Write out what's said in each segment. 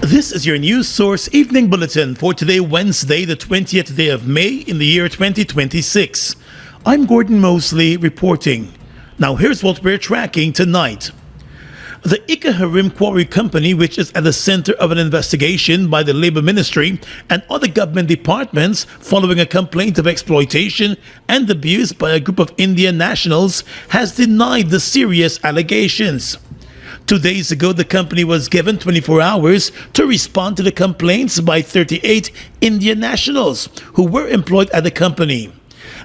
This is your news source evening bulletin for today, Wednesday, the 20th day of May in the year 2026. I'm Gordon Mosley reporting. Now here's what we're tracking tonight. The Ikahharim Quarry company, which is at the center of an investigation by the Labor Ministry and other government departments following a complaint of exploitation and abuse by a group of Indian nationals, has denied the serious allegations. 2 days ago, the company was given 24 hours to respond to the complaints by 38 Indian nationals who were employed at the company.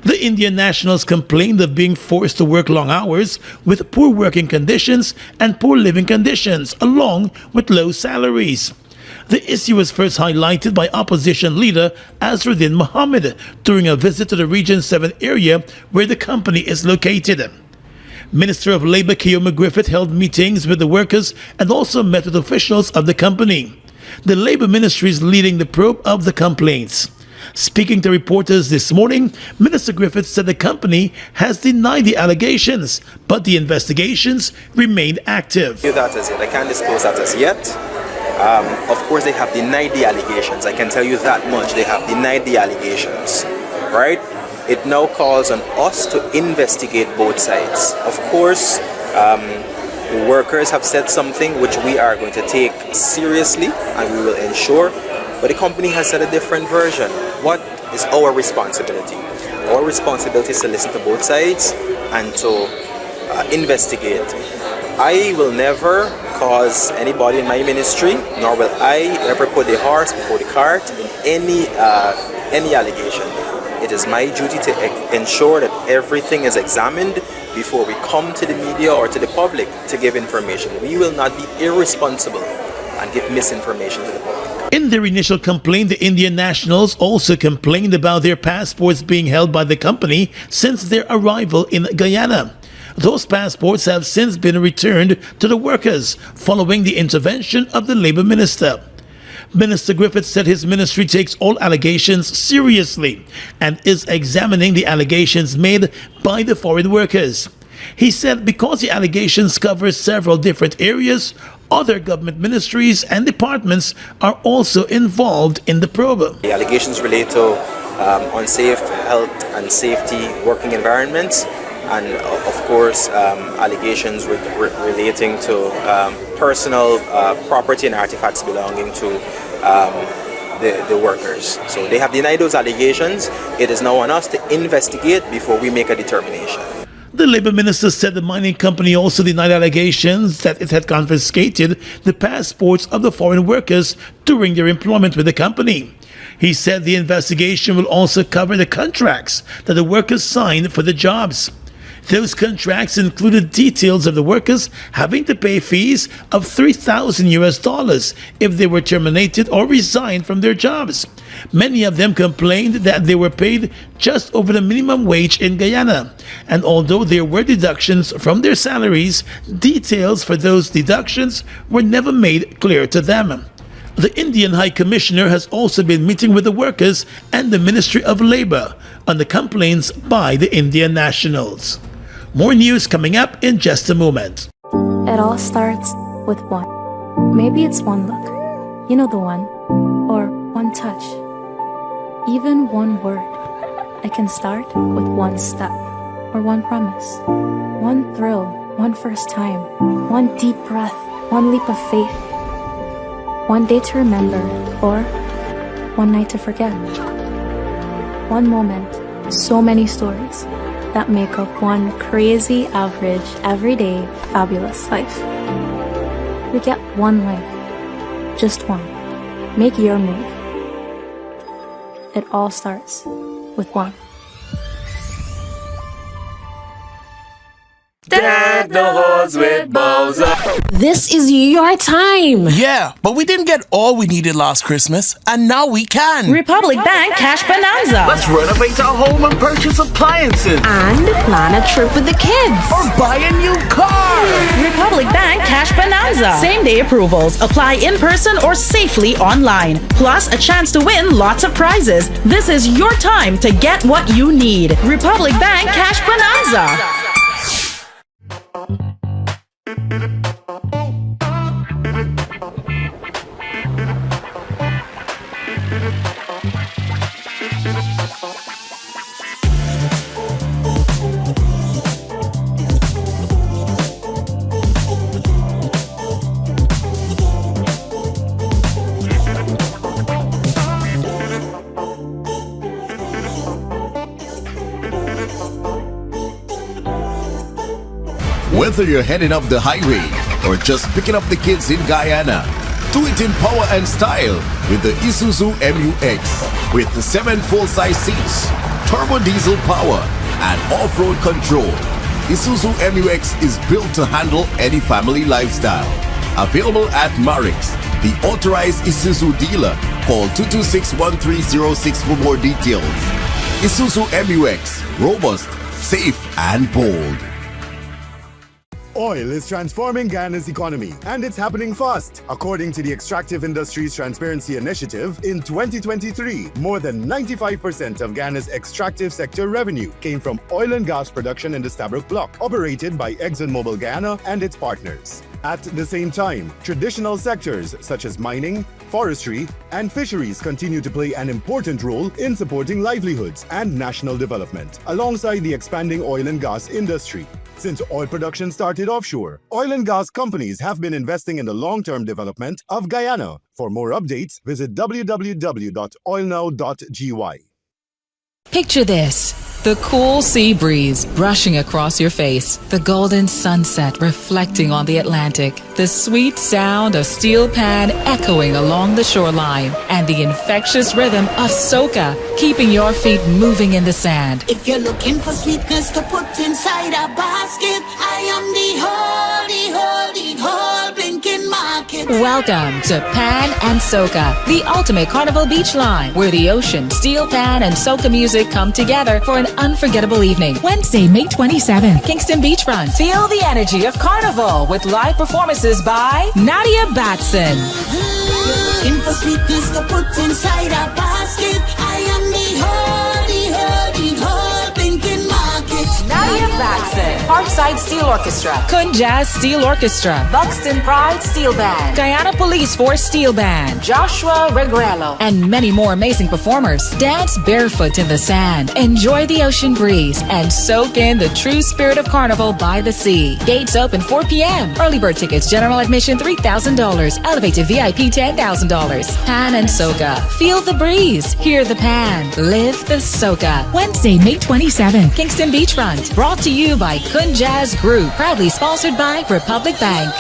The Indian nationals complained of being forced to work long hours with poor working conditions and poor living conditions, along with low salaries. The issue was first highlighted by opposition leader Azruddin Mohammed during a visit to the Region 7 area where the company is located. Minister of Labour Keoma Griffith held meetings with the workers and also met with officials of the company. The Labour Ministry is leading the probe of the complaints. Speaking to reporters this morning, Minister Griffith said the company has denied the allegations, but the investigations remain active. That is it. I can't disclose that as yet. Of course, they have denied the allegations. I can tell you that much. They have denied the allegations, right? It now calls on us to investigate both sides. Of course, the workers have said something which we are going to take seriously and we will ensure, but the company has said a different version. What is our responsibility? Our responsibility is to listen to both sides and to investigate. I will never cause anybody in my ministry, nor will I ever put the horse before the cart in any allegation. It is my duty to ensure that everything is examined before we come to the media or to the public to give information. We will not be irresponsible and give misinformation to the public. In their initial complaint, the Indian nationals also complained about their passports being held by the company since their arrival in Guyana. Those passports have since been returned to the workers following the intervention of the Labour Minister. Minister Griffith said his ministry takes all allegations seriously and is examining the allegations made by the foreign workers. He said because the allegations cover several different areas, other government ministries and departments are also involved in the probe. The allegations relate to unsafe health and safety working environments, and of course allegations relating to personal property and artifacts belonging to the workers. So they have denied those allegations. It is now on us to investigate before we make a determination. The Labour Minister said the mining company also denied allegations that it had confiscated the passports of the foreign workers during their employment with the company. He said the investigation will also cover the contracts that the workers signed for the jobs. Those contracts included details of the workers having to pay fees of $3,000 if they were terminated or resigned from their jobs. Many of them complained that they were paid just over the minimum wage in Guyana, and although there were deductions from their salaries, details for those deductions were never made clear to them. The Indian High Commissioner has also been meeting with the workers and the Ministry of Labour on the complaints by the Indian nationals. More news coming up in just a moment. It all starts with one. Maybe it's one look, you know the one, or one touch, even one word. It can start with one step, or one promise, one thrill, one first time, one deep breath, one leap of faith, one day to remember, or one night to forget. One moment, so many stories that make up one crazy, average, everyday, fabulous life. We get one life, just one. Make your move. It all starts with one. Deck the halls with Bowser. This is your time. Yeah, but we didn't get all we needed last Christmas, and now we can. Republic Bank Cash Bonanza. Let's renovate our home and purchase appliances. And plan a trip with the kids. Or buy a new car. Republic Bank Cash Bonanza. Same-day approvals. Apply in person or safely online. Plus a chance to win lots of prizes. This is your time to get what you need. Republic Bank Cash Bonanza. Whether you're heading up the highway or just picking up the kids in Guyana, do it in power and style with the Isuzu MU-X. With 7 full-size seats, turbo diesel power, and off-road control, Isuzu MU-X is built to handle any family lifestyle. Available at Marix, the authorized Isuzu dealer. Call 226-1306 for more details. Isuzu MU-X, robust, safe, and bold. Oil is transforming Guyana's economy, and it's happening fast. According to the Extractive Industries Transparency Initiative, in 2023, more than 95% of Guyana's extractive sector revenue came from oil and gas production in the Stabroek Block, operated by ExxonMobil Guyana and its partners. At the same time, traditional sectors such as mining, forestry, and fisheries continue to play an important role in supporting livelihoods and national development, alongside the expanding oil and gas industry. Since oil production started offshore, oil and gas companies have been investing in the long-term development of Guyana. For more updates, visit www.oilnow.gy. Picture this. The cool sea breeze brushing across your face, the golden sunset reflecting on the Atlantic, the sweet sound of steel pan echoing along the shoreline, and the infectious rhythm of soca keeping your feet moving in the sand. If you're looking for sweetness to put inside a basket, I am the whole blinking market. Welcome to Pan and Soca, the ultimate carnival beach line, where the ocean, steel pan, and soca music come together for an unforgettable evening. Wednesday, May 27th, Kingston Beachfront. Feel the energy of carnival with live performances by Nadia Batson. Looking for sweetness to put inside a basket, I am the whole blinking market. Nadia Batson, Parkside Steel Orchestra, Kunjaz Steel Orchestra, Buxton Pride Steel Band, Guyana Police Force Steel Band, Joshua Regrello, and many more amazing performers. Dance barefoot in the sand, enjoy the ocean breeze, and soak in the true spirit of carnival by the sea. Gates open 4 p.m. Early bird tickets, general admission $3,000, elevated VIP $10,000. Pan and Soca. Feel the breeze, hear the pan, live the Soca. Wednesday, May 27th, Kingston Beachfront. Brought to you by Kunjaz Group. Proudly sponsored by Republic Bank.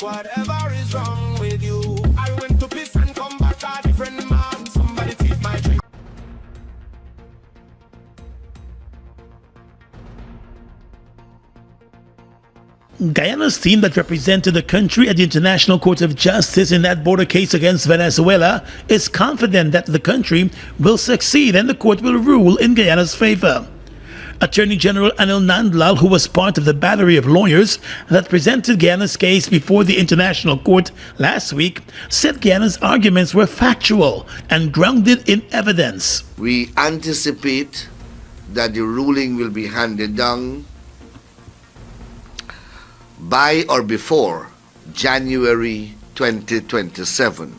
Whatever is wrong with you, I went to piss and come back a different man. Somebody take my drink. Guyana's team that represented the country at the International Court of Justice in that border case against Venezuela is confident that the country will succeed and the court will rule in Guyana's favor. Attorney General Anil Nandlal, who was part of the battery of lawyers that presented Guyana's case before the International Court last week, said Guyana's arguments were factual and grounded in evidence. We anticipate that the ruling will be handed down by or before January 2027.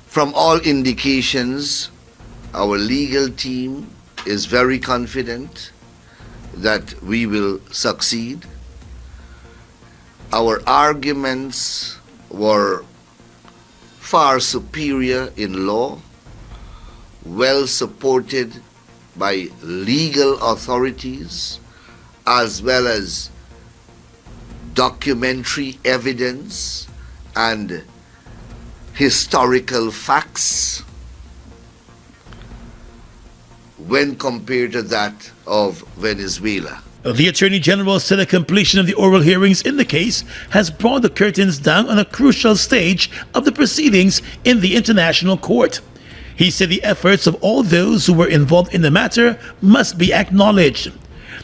From all indications, our legal team is very confident that we will succeed. Our arguments were far superior in law, well supported by legal authorities, as well as documentary evidence and historical facts when compared to that of Venezuela. The Attorney General said the completion of the oral hearings in the case has brought the curtains down on a crucial stage of the proceedings in the International Court. He said the efforts of all those who were involved in the matter must be acknowledged.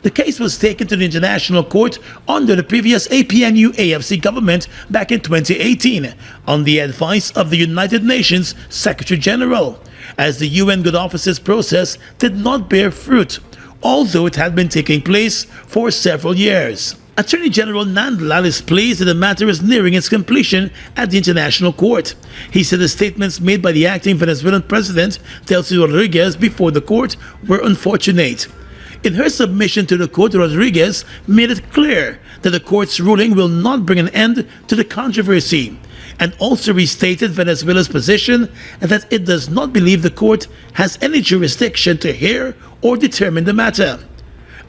The case was taken to the International Court under the previous APNU-AFC government back in 2018 on the advice of the United Nations Secretary General, as the UN Good Offices process did not bear fruit, although it had been taking place for several years. Attorney General Nandlal is pleased that the matter is nearing its completion at the International Court. He said the statements made by the acting Venezuelan president, Delcy Rodriguez, before the court were unfortunate. In her submission to the court, Rodriguez made it clear that the court's ruling will not bring an end to the controversy, and also restated Venezuela's position that it does not believe the court has any jurisdiction to hear or determine the matter.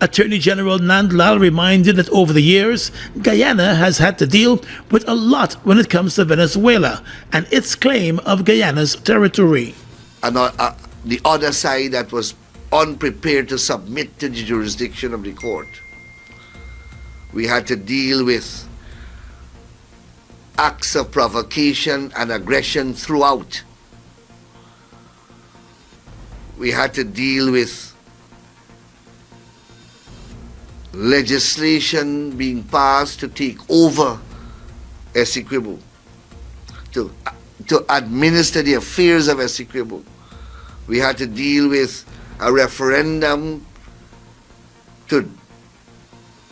Attorney General Nandlal reminded that over the years, Guyana has had to deal with a lot when it comes to Venezuela and its claim of Guyana's territory. And the other side that was unprepared to submit to the jurisdiction of the court. We had to deal with acts of provocation and aggression throughout. We had to deal with legislation being passed to take over Essequibo, to administer the affairs of Essequibo. We had to deal with a referendum to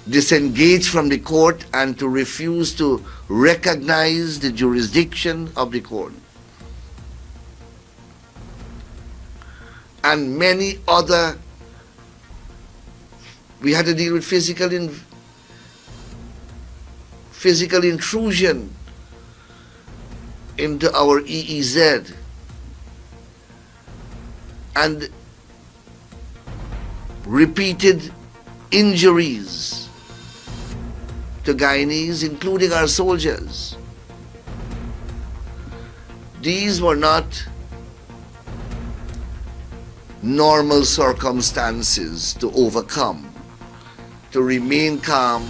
disengage from the court and to refuse to recognize the jurisdiction of the court. And many other. We had to deal with physical intrusion into our EEZ and repeated injuries to Guyanese, including our soldiers. These were not normal circumstances to overcome. To remain calm,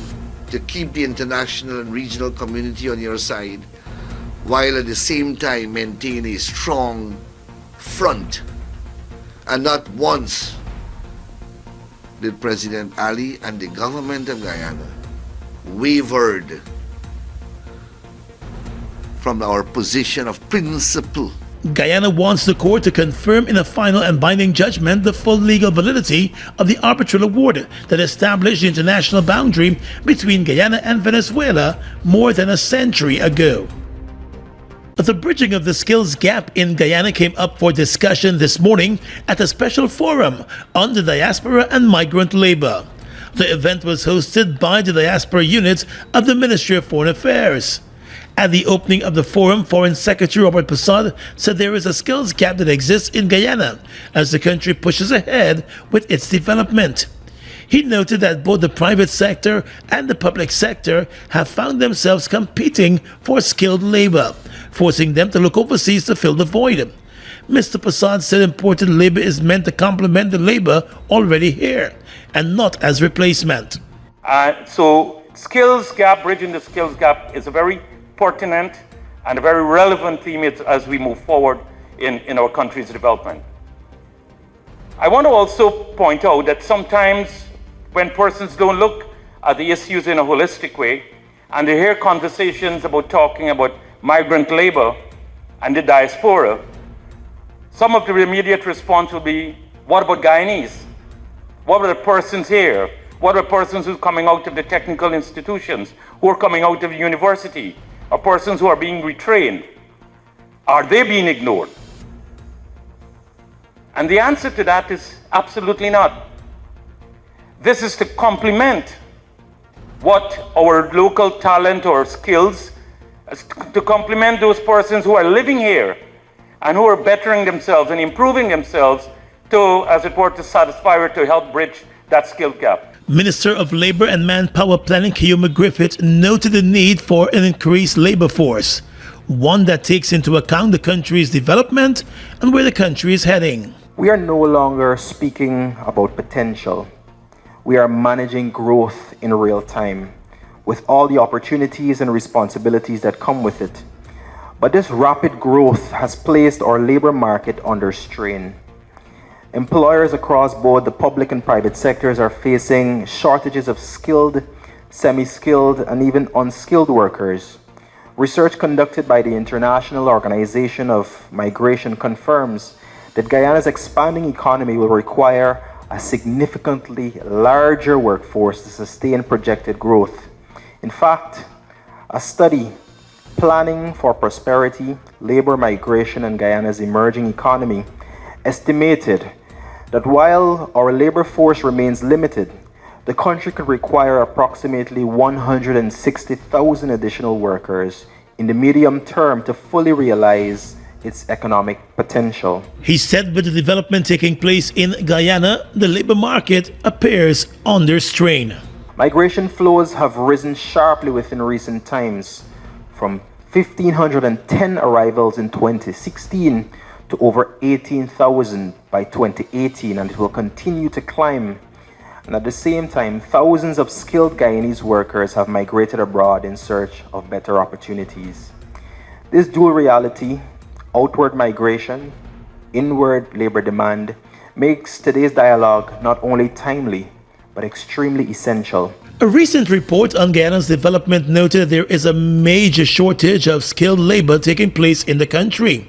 to keep the international and regional community on your side, while at the same time maintain a strong front. And not once did President Ali and the government of Guyana wavered from our position of principle. Guyana wants the court to confirm in a final and binding judgment the full legal validity of the arbitral award that established the international boundary between Guyana and Venezuela more than a century ago. The bridging of the skills gap in Guyana came up for discussion this morning at a special forum on the diaspora and migrant labor. The event was hosted by the diaspora unit of the Ministry of Foreign Affairs. At the opening of the forum, Foreign Secretary Robert Passad said there is a skills gap that exists in Guyana as the country pushes ahead with its development. He noted that both the private sector and the public sector have found themselves competing for skilled labor, forcing them to look overseas to fill the void. Mr. Passad said imported labor is meant to complement the labor already here and not as replacement. So skills gap, bridging the skills gap is a very pertinent and a very relevant theme as we move forward in our country's development. I want to also point out that sometimes when persons don't look at the issues in a holistic way and they hear conversations about talking about migrant labor and the diaspora, some of the immediate response will be, what about Guyanese? What about the persons here? What about persons who are coming out of the technical institutions, who are coming out of the university? Or persons who are being retrained, are they being ignored? And the answer to that is absolutely not. This is to complement what our local talent or skills, to complement those persons who are living here and who are bettering themselves and improving themselves to, as it were, to satisfy or to help bridge that skill gap. Minister of Labour and Manpower Planning Kiyoma Griffith noted the need for an increased labour force, one that takes into account the country's development and where the country is heading. We are no longer speaking about potential. We are managing growth in real time, with all the opportunities and responsibilities that come with it. But this rapid growth has placed our labour market under strain. Employers across both the public and private sectors are facing shortages of skilled, semi-skilled, and even unskilled workers. Research conducted by the International Organization of Migration confirms that Guyana's expanding economy will require a significantly larger workforce to sustain projected growth. In fact, a study, Planning for Prosperity, Labor Migration and Guyana's Emerging Economy, estimated that while our labor force remains limited, the country could require approximately 160,000 additional workers in the medium term to fully realize its economic potential. He said with the development taking place in Guyana, the labor market appears under strain. Migration flows have risen sharply within recent times, from 1,510 arrivals in 2016 to over 18,000 by 2018, and it will continue to climb. And at the same time, thousands of skilled Guyanese workers have migrated abroad in search of better opportunities. This dual reality, outward migration, inward labor demand, makes today's dialogue not only timely, but extremely essential. A recent report on Guyana's development noted there is a major shortage of skilled labor taking place in the country.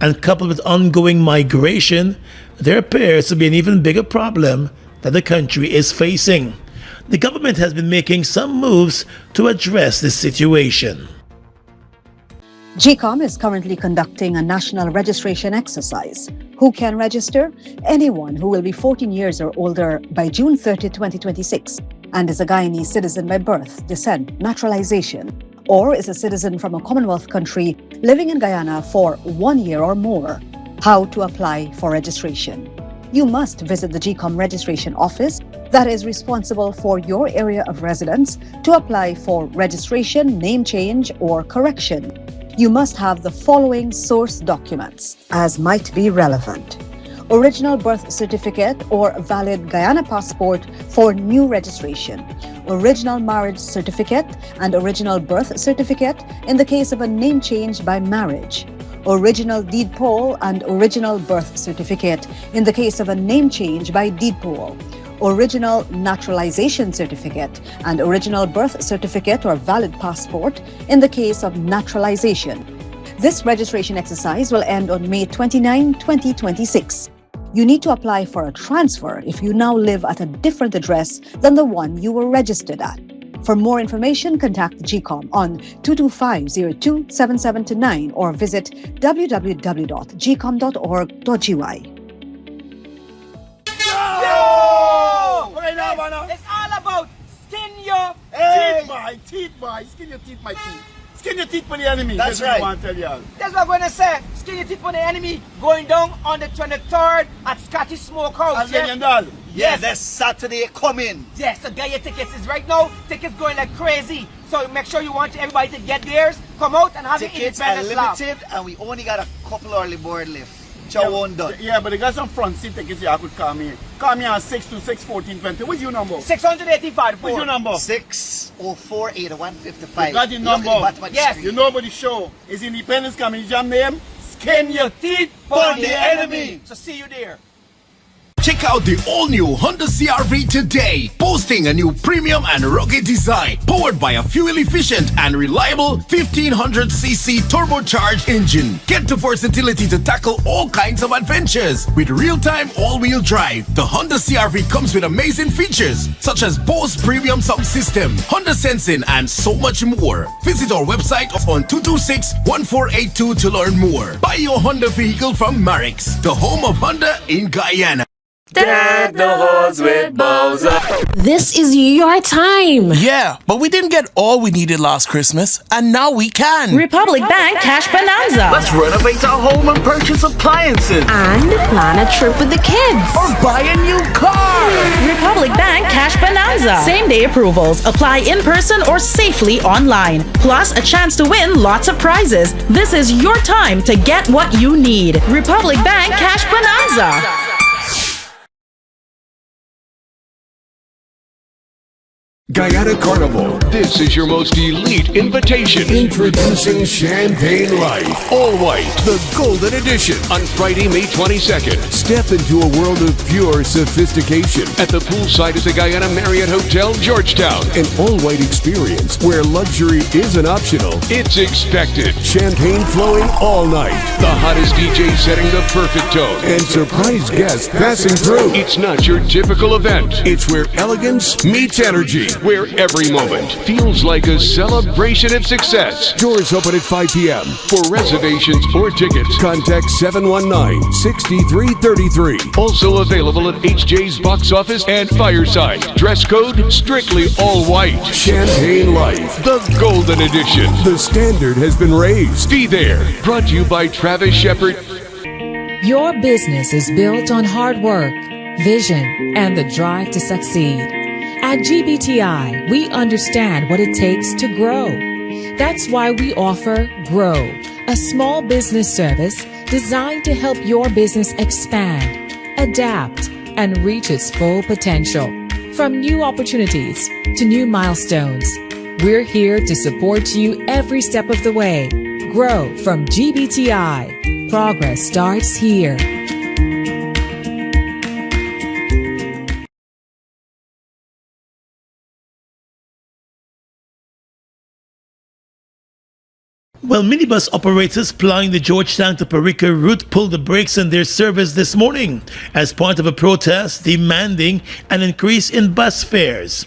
And coupled with ongoing migration, there appears to be an even bigger problem that the country is facing. The government has been making some moves to address this situation. GCOM is currently conducting a national registration exercise. Who can register? Anyone who will be 14 years or older by June 30, 2026 and is a Guyanese citizen by birth, descent, naturalization, or is a citizen from a Commonwealth country living in Guyana for 1 year or more. How to apply for registration? You must visit the GCOM registration office that is responsible for your area of residence to apply for registration, name change, or correction. You must have the following source documents as might be relevant: original birth certificate or valid Guyana passport for new registration, original marriage certificate and original birth certificate in the case of a name change by marriage, original deed poll and original birth certificate in the case of a name change by deed poll, original naturalization certificate and original birth certificate or valid passport in the case of naturalization. This registration exercise will end on May 29, 2026. You need to apply for a transfer if you now live at a different address than the one you were registered at. For more information, contact GCOM on 225-027729 or visit www.gcom.org.gy. It's all about skin your teeth, boy. Skin your teeth, my teeth. Skin your teeth for the enemy. That's right. right. I want to tell y'all. That's what I'm going to say. Skin your teeth for the enemy. Going down on the 23rd at Scottish Smokehouse. $1 million. Yes. That's Saturday coming. Yes, so get your tickets. Is right now, tickets going like crazy. So make sure you want everybody to get theirs. Come out and have Tickets your are independence limited lap. and we only got a couple early board left. Yeah, but they got some front seat tickets here. I could call me. Call me on 626-1420. What's your number? 685. What's your number? 604-8155. You got the number. Yes. You know about the show. Is Independence coming? Jam name? Skin your teeth for the enemy. So see you there. Check out the all-new Honda CR-V today, boasting a new premium and rugged design, powered by a fuel-efficient and reliable 1500cc turbocharged engine. Get the versatility to tackle all kinds of adventures. With real-time all-wheel drive, the Honda CR-V comes with amazing features, such as Bose Premium Sound System, Honda Sensing, and so much more. Visit our website on 226-1482 to learn more. Buy your Honda vehicle from Marix, the home of Honda in Guyana. Deck the halls with Bowser. This is your time. Yeah, but we didn't get all we needed last Christmas, and now we can. Republic Bank Cash Bonanza. Let's renovate our home and purchase appliances. And plan a trip with the kids. Or buy a new car. Republic Bank Cash Bonanza. Same day approvals. Apply in person or safely online. Plus a chance to win lots of prizes. This is your time to get what you need. Republic Bank Cash Bonanza. Guyana Carnival. This is your most elite invitation. Introducing Champagne Life. All white, the golden edition. On Friday, May 22nd. Step into a world of pure sophistication. At the poolside at the Guyana Marriott Hotel, Georgetown. An all-white experience where luxury isn't optional. It's expected. Champagne flowing all night. The hottest DJ setting the perfect tone. And surprise guests passing through. It's not your typical event. It's where elegance meets energy. where every moment feels like a celebration of success. Doors open at 5 p.m. For reservations or tickets, contact 719-6333. Also available at HJ's Box Office and Fireside. Dress code, strictly all white. Champagne Life, the Golden Edition. The standard has been raised. Be there. Brought to you by Travis Shepard. Your business is built on hard work, vision, and the drive to succeed. At GBTI, we understand what it takes to grow. That's why we offer Grow, a small business service designed to help your business expand, adapt, and reach its full potential. From new opportunities to new milestones, we're here to support you every step of the way. Grow from GBTI. Progress starts here. Well, minibus operators plying the Georgetown to Perica route pulled the brakes in their service this morning as part of a protest demanding an increase in bus fares.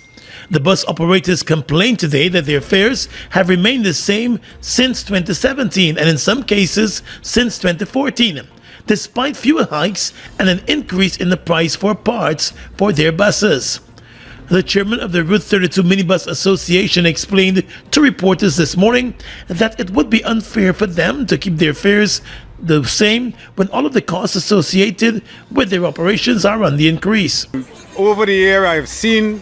The bus operators complained today that their fares have remained the same since 2017 and in some cases since 2014, despite fewer hikes and an increase in the price for parts for their buses. The chairman of the Route 32 Minibus Association explained to reporters this morning that it would be unfair for them to keep their fares the same when all of the costs associated with their operations are on the increase. Over the year, I've seen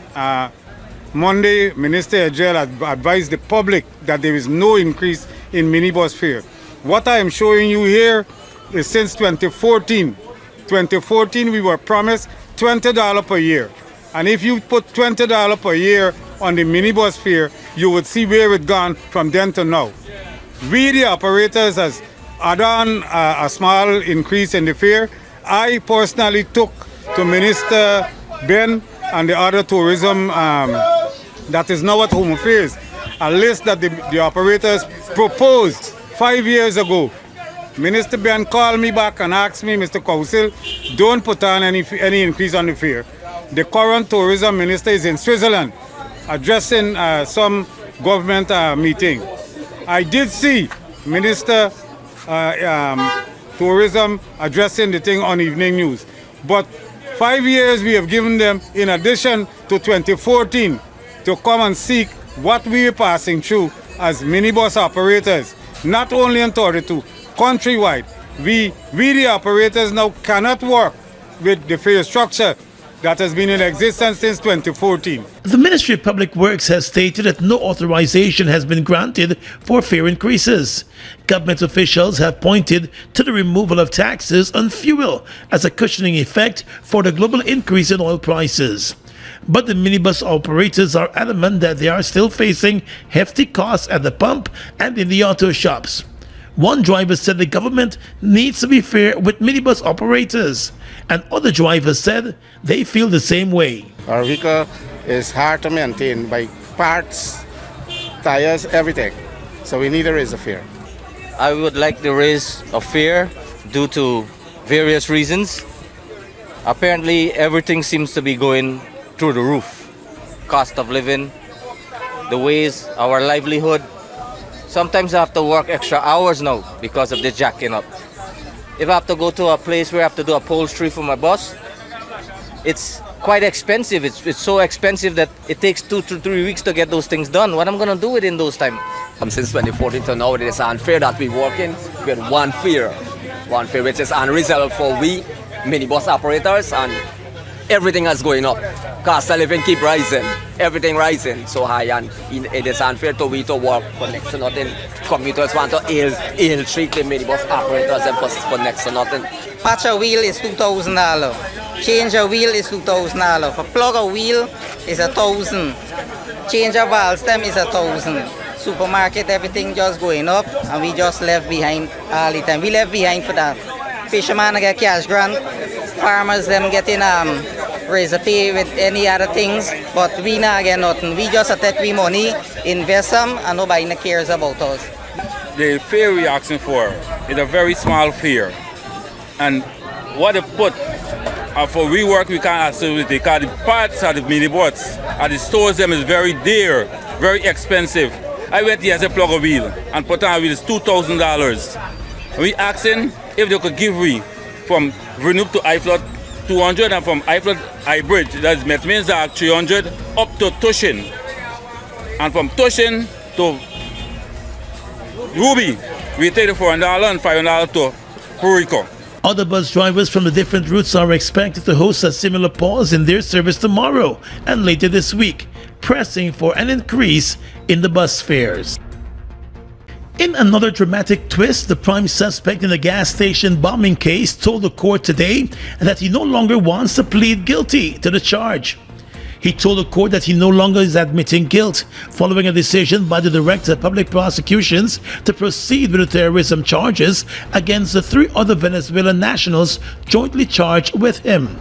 Monday, Minister Ejel advised the public that there is no increase in minibus fare. What I am showing you here is since 2014. 2014, we were promised $20 per year. And if you put $20 per year on the minibus fare, you would see where it gone from then to now. We, the operators, has done a small increase in the fare. I personally took to Minister Ben and the other tourism that is now at Home Affairs a list that the operators proposed 5 years ago. Minister Ben called me back and asked me, Mr. Council, don't put on any increase on the fare. The current tourism minister is in Switzerland addressing some government meeting. I did see Minister Tourism addressing the thing on evening news. But 5 years we have given them in addition to 2014 to come and seek what we are passing through as minibus operators, not only in 32, countrywide. We the operators now cannot work with the fare structure that has been in existence since 2014. The Ministry of Public Works has stated that no authorization has been granted for fare increases. Government officials have pointed to the removal of taxes on fuel as a cushioning effect for the global increase in oil prices. But the minibus operators are adamant that they are still facing hefty costs at the pump and in the auto shops. One driver said the government needs to be fair with minibus operators, and other drivers said they feel the same way. Our vehicle is hard to maintain by parts, tires, everything. So we need to raise the fare. I would like to raise a fare due to various reasons. Apparently, everything seems to be going through the roof. Cost of living, the ways, our livelihood. Sometimes I have to work extra hours now because of the jacking up. If I have to go to a place where I have to do upholstery for my boss, it's quite expensive. It's so expensive that it takes 2 to 3 weeks to get those things done. What I'm gonna do within those time? Since 2014 to now, it is unfair that we working with one fare which is unreasonable for we minibus operators, and everything is going up. Cost of living keep rising, everything rising so high, and it is unfair to we to work for next to nothing. Commuters want to ill treat the minibus operators and for next to nothing. Patch a wheel is $2,000. Change a wheel is $2,000. For plug a wheel is $1,000. Change a valve stem is $1,000. Supermarket, everything just going up, and we just left behind all the time. We left behind for that. Fishermen get cash grant, farmers them getting raise pay with any other things, but we not get nothing. We just take we money, invest them, and nobody cares about us. The fare we're asking for is a very small fare, and what they put for rework, we can't absolutely, because the parts of the minibus at the stores them is very dear, very expensive. I went here as a plug a wheel and put on a wheel is $2,000. We asking if they could give me from Renup to iFlood 200 and from iFlood Hybrid, that's Metmains 300 up to Tushin. And from Tushin to Ruby, we take the $400 and $500 to Puerto Rico. Other bus drivers from the different routes are expected to host a similar pause in their service tomorrow and later this week, pressing for an increase in the bus fares. In another dramatic twist, the prime suspect in the gas station bombing case told the court today that he no longer wants to plead guilty to the charge. He told the court that he no longer is admitting guilt following a decision by the Director of Public Prosecutions to proceed with the terrorism charges against the 3 other Venezuelan nationals jointly charged with him.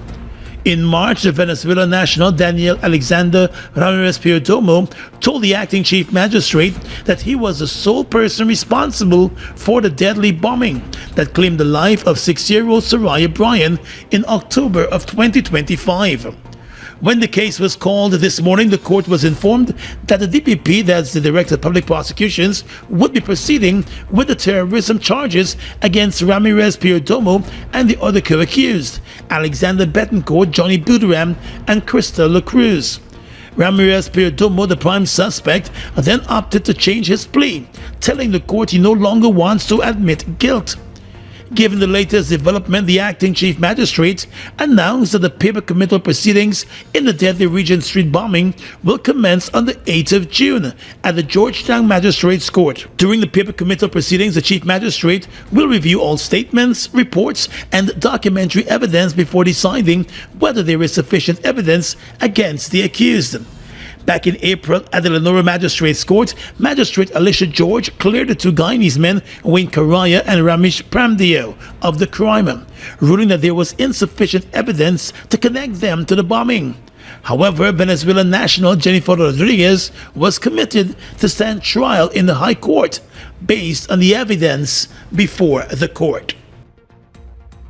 In March, the Venezuelan national Daniel Alexander Ramirez Perdomo told the acting chief magistrate that he was the sole person responsible for the deadly bombing that claimed the life of 6-year-old Soraya Bryan in October of 2025. When the case was called this morning, the court was informed that the DPP, that's the Director of Public Prosecutions, would be proceeding with the terrorism charges against Ramirez Perdomo and the other co-accused, Alexander Betancourt, Johnny Buduram, and Krista La Cruz. Ramirez Perdomo, the prime suspect, then opted to change his plea, telling the court he no longer wants to admit guilt. Given the latest development, the acting chief magistrate announced that the paper committal proceedings in the deadly Regent Street bombing will commence on the 8th of June at the Georgetown Magistrates Court. During the paper committal proceedings, the chief magistrate will review all statements, reports, and documentary evidence before deciding whether there is sufficient evidence against the accused. Back in April at the Lenora Magistrates Court, Magistrate Alicia George cleared the 2 Guyanese men, Wayne Karaya and Ramesh Pramdeo, of the crime, ruling that there was insufficient evidence to connect them to the bombing. However, Venezuelan national Jennifer Rodriguez was committed to stand trial in the High Court based on the evidence before the court.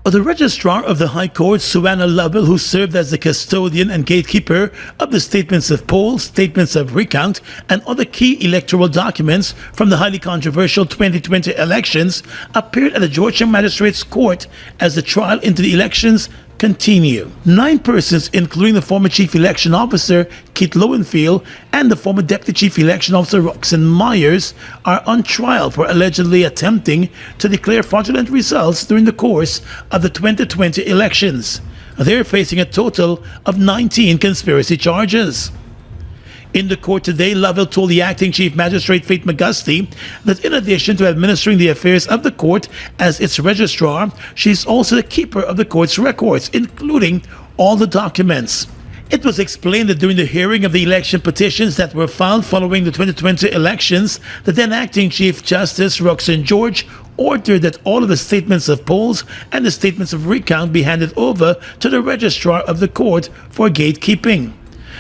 The Registrar of the High Court, Suanna Lovell, who served as the custodian and gatekeeper of the statements of polls, statements of recount, and other key electoral documents from the highly controversial 2020 elections, appeared at the Georgetown Magistrates Court as the trial into the elections continue. 9 persons, including the former Chief Election Officer Keith Lowenfield and the former Deputy Chief Election Officer Roxanne Myers, are on trial for allegedly attempting to declare fraudulent results during the course of the 2020 elections. They're facing a total of 19 conspiracy charges. In the court today, Lovell told the acting chief magistrate Faith McGusty that in addition to administering the affairs of the court as its registrar, she is also the keeper of the court's records, including all the documents. It was explained that during the hearing of the election petitions that were filed following the 2020 elections, the then acting Chief Justice Roxanne George ordered that all of the statements of polls and the statements of recount be handed over to the registrar of the court for gatekeeping.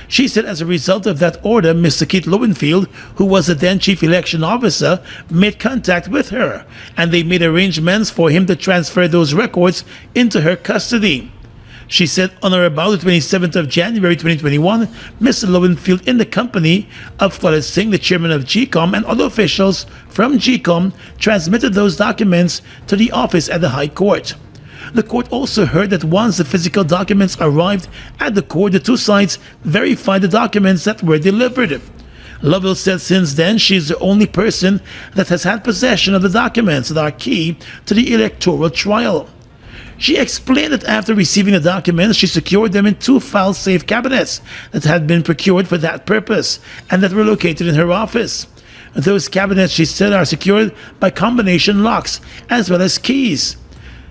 She said as a result of that order, Mr. Keith Lowenfield, who was the then chief election officer, made contact with her, and they made arrangements for him to transfer those records into her custody. She said on or about the 27th of January 2021, Mr. Lowenfield, in the company of Khaled Singh, the chairman of GCOM, and other officials from GCOM, transmitted those documents to the office at the High Court. The court also heard that once the physical documents arrived at the court, the 2 sides verified the documents that were delivered. Lovell said since then she is the only person that has had possession of the documents that are key to the electoral trial. She explained that after receiving the documents, she secured them in 2 file-safe cabinets that had been procured for that purpose and that were located in her office. Those cabinets, she said, are secured by combination locks as well as keys.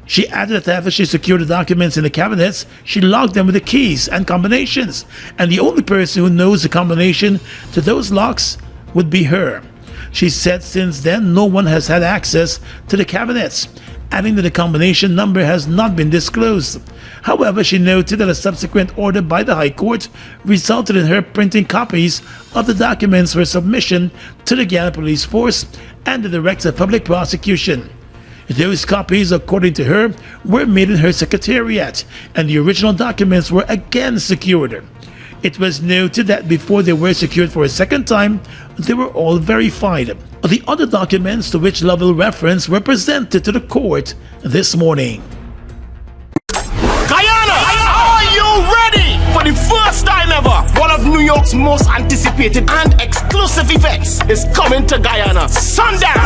She added that after she secured the documents in the cabinets, she locked them with the keys and combinations, and the only person who knows the combination to those locks would be her. She said since then no one has had access to the cabinets, adding that the combination number has not been disclosed. However, she noted that a subsequent order by the High Court resulted in her printing copies of the documents for submission to the Guyana Police Force and the Director of Public Prosecution. Those copies, according to her, were made in her secretariat, and the original documents were again secured. It was noted that before they were secured for a second time, they were all verified. The other documents to which Lovell referenced were presented to the court this morning. Guyana, are you ready for the first time ever? One of New York's most anticipated and exclusive events is coming to Guyana. Sundance!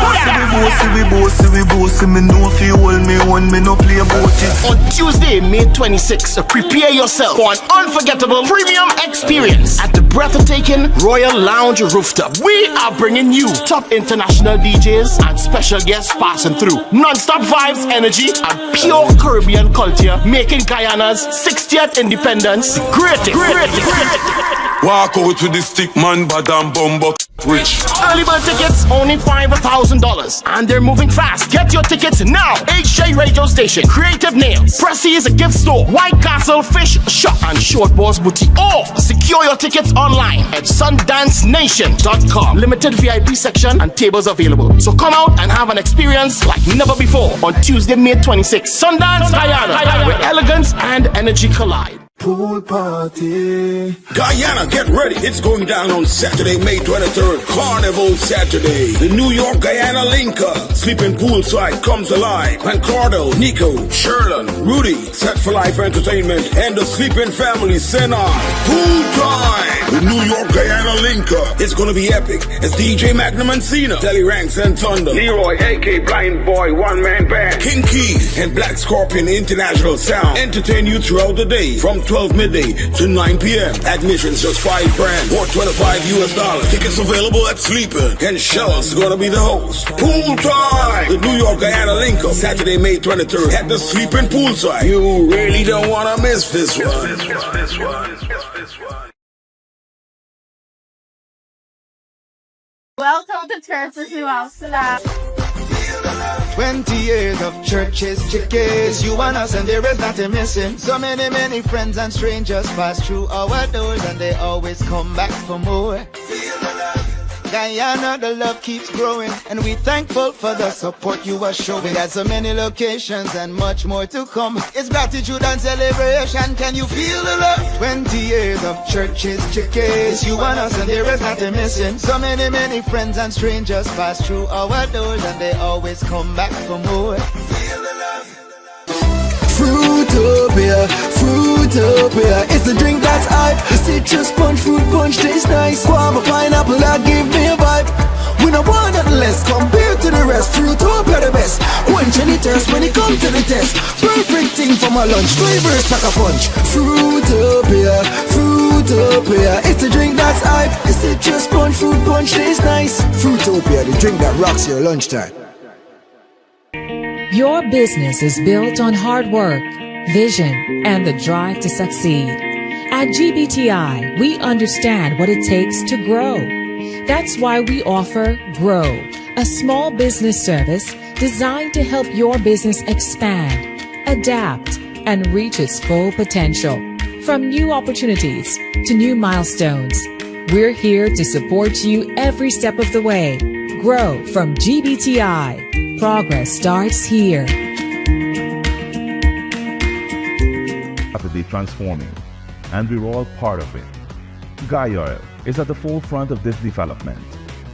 On Tuesday, May 26th, prepare yourself for an unforgettable premium experience at the breathtaking Royal Lounge Rooftop. We are bringing you top international DJs and special guests passing through. Non-stop vibes, energy, and pure Caribbean culture, making Guyana's 60th independence the greatest. Walk out with the stick man, badam bumbo rich. Early bird tickets only $5,000, and they're moving fast. Get your tickets now. HJ Radio Station, Creative Nails, Pressy's Gift Store, White Castle Fish Shop, and Short Boss Boutique. Or secure your tickets online at sundancenation.com. Limited VIP section and tables available. So come out and have an experience like never before on Tuesday, May 26th. Sundance, Guyana, where elegance and energy collide. Pool party. Guyana, get ready. It's going down on Saturday, May 23rd. Carnival Saturday. The New York Guyana Linker. Sleeping poolside comes alive. And Cardell, Nico, Sherlin, Rudy, Set for Life Entertainment, and the Sleeping Family send on. Pool time. The New York Guyana Linker. It's gonna be epic. As DJ Magnum and Cena, Telly Ranks and Thunder, Leroy, AK Blind Boy, One Man Band, King Keys, and Black Scorpion International Sound entertain you throughout the day from 12 midday to 9 p.m. Admissions just $5,000 or $25. Tickets available at Sleeping, and Shell's gonna be the host. Pool time! The New York Guyana Linker, Saturday, May 23rd at the Sleeping Poolside. You really don't wanna miss this one. Welcome to Churches New Amsterdam. 20 years of churches, chickies, you and us, and there is nothing missing. So many friends and strangers pass through our doors, and they always come back for more. Guyana, the love keeps growing, and we thankful for the support you are showing. We got so many locations and much more to come. It's gratitude and celebration. Can you feel the love? 20 years of churches, chickies, you and us, and there is nothing missing. So many friends and strangers pass through our doors, and they always come back for more. Feel the love. Fruitopia, Fruitopia, it's a drink that's hype. The citrus punch, fruit punch tastes nice. Guava, pineapple, that give me a vibe. We don't want nothing less compared to the rest. Fruitopia the best, quench any thirst when it comes to the test. Perfect thing for my lunch, flavors pack a punch. Fruitopia, Fruitopia, it's a drink that's hype. The citrus punch, fruit punch tastes nice. Fruitopia, the drink that rocks your lunchtime. Your business is built on hard work, vision, and the drive to succeed. At GBTI, we understand what it takes to grow. That's why we offer Grow, a small business service designed to help your business expand, adapt, and reach its full potential. From new opportunities to new milestones, we're here to support you every step of the way. Grow from GBTI. Progress starts here. Rapidly transforming, and we're all part of it. Oil is at the forefront of this development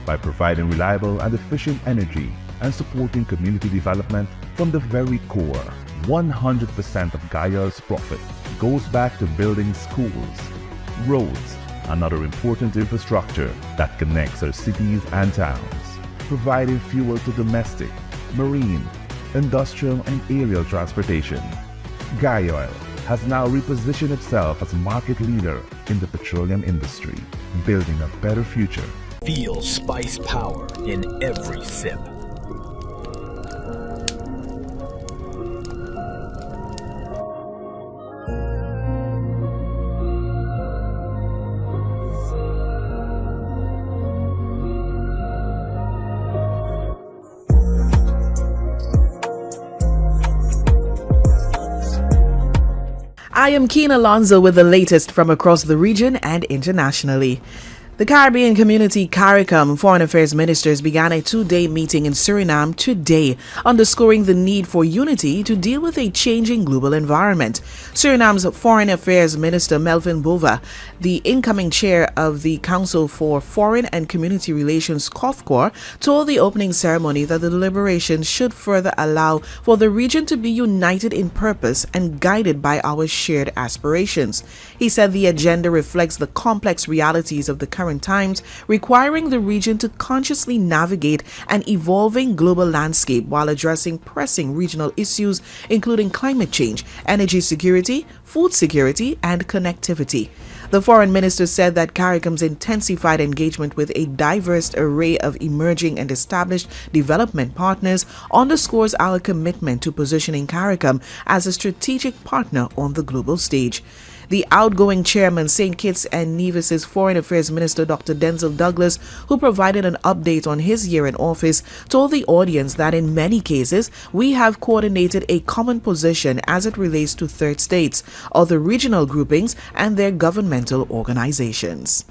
by providing reliable and efficient energy and supporting community development from the very core. 100% of Oil's profit goes back to building schools, roads, and other important infrastructure that connects our cities and towns, providing fuel to domestic, marine, industrial, and aerial transportation. Oil has now repositioned itself as a market leader in the petroleum industry, building a better future. Feel spice power in every sip. I am Keen Alonzo with the latest from across the region and internationally. The Caribbean Community CARICOM Foreign Affairs Ministers began a two-day meeting in Suriname today, underscoring the need for unity to deal with a changing global environment. Suriname's Foreign Affairs Minister Melvin Bova, the incoming chair of the Council for Foreign and Community Relations COFCOR, told the opening ceremony that the deliberations should further allow for the region to be united in purpose and guided by our shared aspirations. He said the agenda reflects the complex realities of the current times, requiring the region to consciously navigate an evolving global landscape while addressing pressing regional issues including climate change, energy security, food security, and connectivity. The foreign minister said that CARICOM's intensified engagement with a diverse array of emerging and established development partners underscores our commitment to positioning CARICOM as a strategic partner on the global stage. The outgoing chairman, St. Kitts and Nevis's Foreign Affairs Minister Dr. Denzel Douglas, who provided an update on his year in office, told the audience that in many cases we have coordinated a common position as it relates to third states, other regional groupings, and their governmental organizations.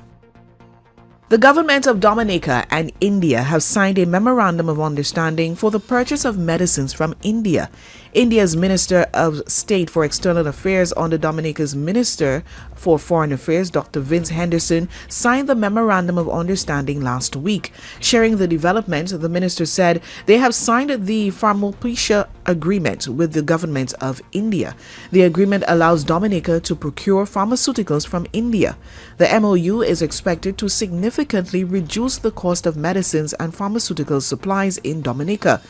The government of Dominica and India have signed a memorandum of understanding for the purchase of medicines from India. India's Minister of State for External Affairs under Dominica's Minister for Foreign Affairs, Dr. Vince Henderson, signed the memorandum of understanding last week. Sharing the development, the minister said they have signed the Pharmapedia agreement with the government of India. The agreement allows Dominica to procure pharmaceuticals from India. The MOU is expected to significantly reduce the cost of medicines and pharmaceutical supplies in Dominica.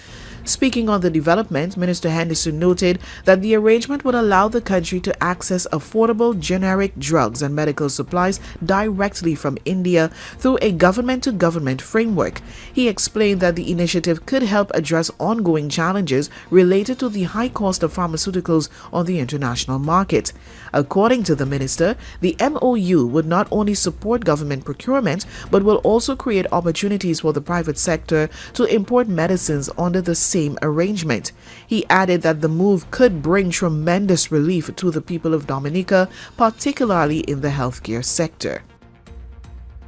Speaking on the development, Minister Henderson noted that the arrangement would allow the country to access affordable generic drugs and medical supplies directly from India through a government-to-government framework. He explained that the initiative could help address ongoing challenges related to the high cost of pharmaceuticals on the international market. According to the minister, the MOU would not only support government procurement, but will also create opportunities for the private sector to import medicines under the same arrangement. He added that the move could bring tremendous relief to the people of Dominica, particularly in the healthcare sector.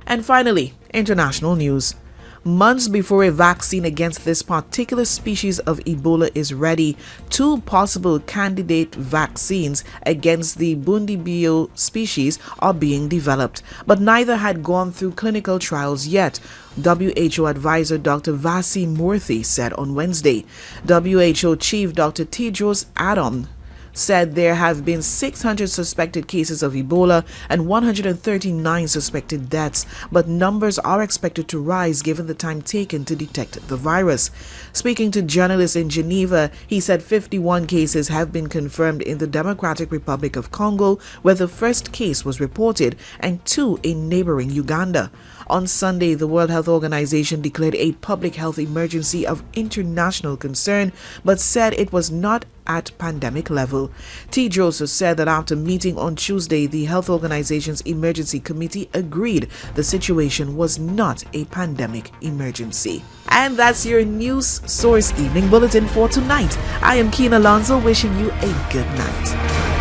And finally, international news. Months before a vaccine against this particular species of Ebola is ready, two possible candidate vaccines against the Bundibugyo species are being developed, but neither had gone through clinical trials yet, WHO advisor Dr. Vasi Murthy said on Wednesday. WHO Chief Dr. Tedros Adhanom said there have been 600 suspected cases of Ebola and 139 suspected deaths, but numbers are expected to rise given the time taken to detect the virus. Speaking to journalists in Geneva, he said 51 cases have been confirmed in the Democratic Republic of Congo, where the first case was reported, and 2 in neighboring Uganda. On Sunday, the World Health Organization declared a public health emergency of international concern, but said it was not at pandemic level. Tedros said that after meeting on Tuesday, the Health Organization's Emergency Committee agreed the situation was not a pandemic emergency. And that's your News Source Evening Bulletin for tonight. I am Keen Alonso, wishing you a good night.